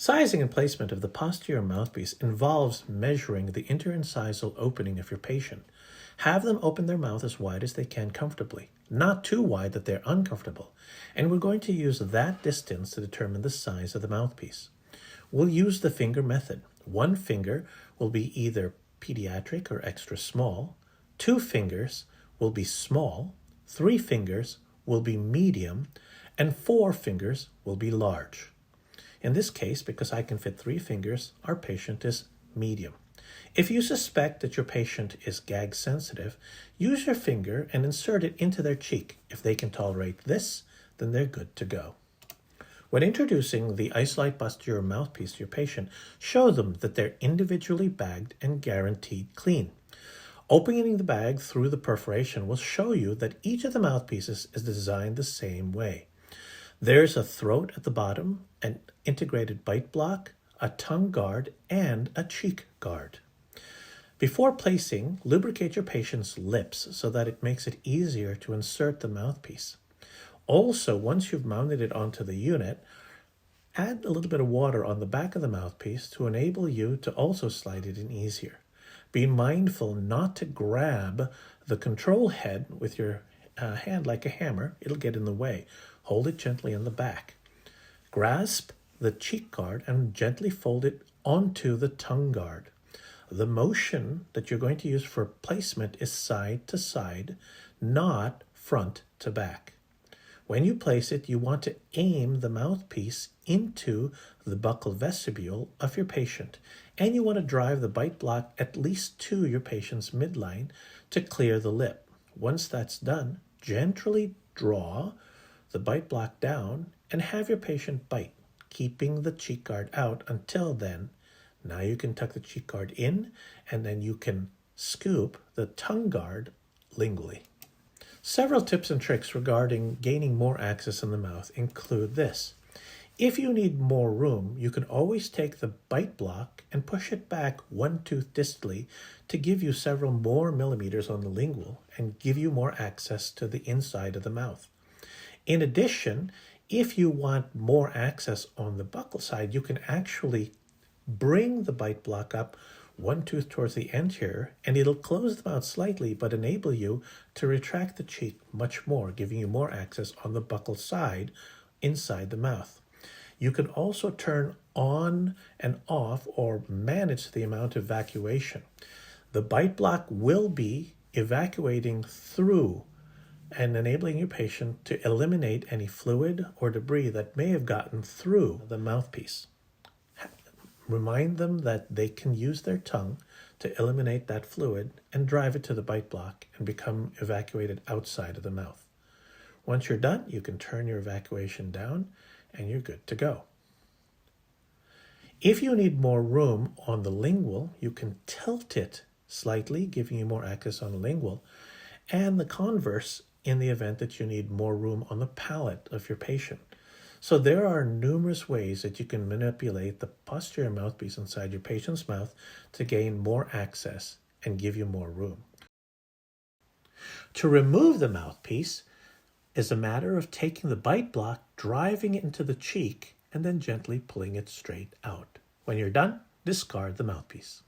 Sizing and placement of the posterior mouthpiece involves measuring the interincisal opening of your patient. Have them open their mouth as wide as they can comfortably, not too wide that they're uncomfortable, and we're going to use that distance to determine the size of the mouthpiece. We'll use the finger method. One finger will be either pediatric or extra small, 2 fingers will be small, 3 fingers will be medium, and 4 fingers will be large. In this case, because I can fit 3 fingers, our patient is medium. If you suspect that your patient is gag sensitive, use your finger and insert it into their cheek. If they can tolerate this, then they're good to go. When introducing the Isolite posterior mouthpiece to your patient, show them that they're individually bagged and guaranteed clean. Opening the bag through the perforation will show you that each of the mouthpieces is designed the same way. There's a throat at the bottom, an integrated bite block, a tongue guard, and a cheek guard. Before placing, lubricate your patient's lips so that it makes it easier to insert the mouthpiece. Also, once you've mounted it onto the unit, add a little bit of water on the back of the mouthpiece to enable you to also slide it in easier. Be mindful not to grab the control head with your hand like a hammer. It'll get in the way. Hold it gently in the back. Grasp the cheek guard and gently fold it onto the tongue guard. The motion that you're going to use for placement is side to side, not front to back. When you place it, you want to aim the mouthpiece into the buccal vestibule of your patient, and you want to drive the bite block at least to your patient's midline to clear the lip. Once that's done, gently draw the bite block down and have your patient bite, keeping the cheek guard out until then. Now you can tuck the cheek guard in, and then you can scoop the tongue guard lingually. Several tips and tricks regarding gaining more access in the mouth include this. If you need more room, you can always take the bite block and push it back 1 tooth distally to give you several more millimeters on the lingual and give you more access to the inside of the mouth. In addition, if you want more access on the buccal side, you can actually bring the bite block up 1 tooth towards the anterior, and it'll close the mouth slightly but enable you to retract the cheek much more, giving you more access on the buccal side inside the mouth. You can also turn on and off or manage the amount of evacuation. The bite block will be evacuating through and enabling your patient to eliminate any fluid or debris that may have gotten through the mouthpiece. Remind them that they can use their tongue to eliminate that fluid and drive it to the bite block and become evacuated outside of the mouth. Once you're done, you can turn your evacuation down and you're good to go. If you need more room on the lingual, you can tilt it slightly, giving you more access on the lingual, and the converse in the event that you need more room on the palate of your patient. So there are numerous ways that you can manipulate the posterior mouthpiece inside your patient's mouth to gain more access and give you more room. To remove the mouthpiece is a matter of taking the bite block, driving it into the cheek, and then gently pulling it straight out. When you're done, discard the mouthpiece.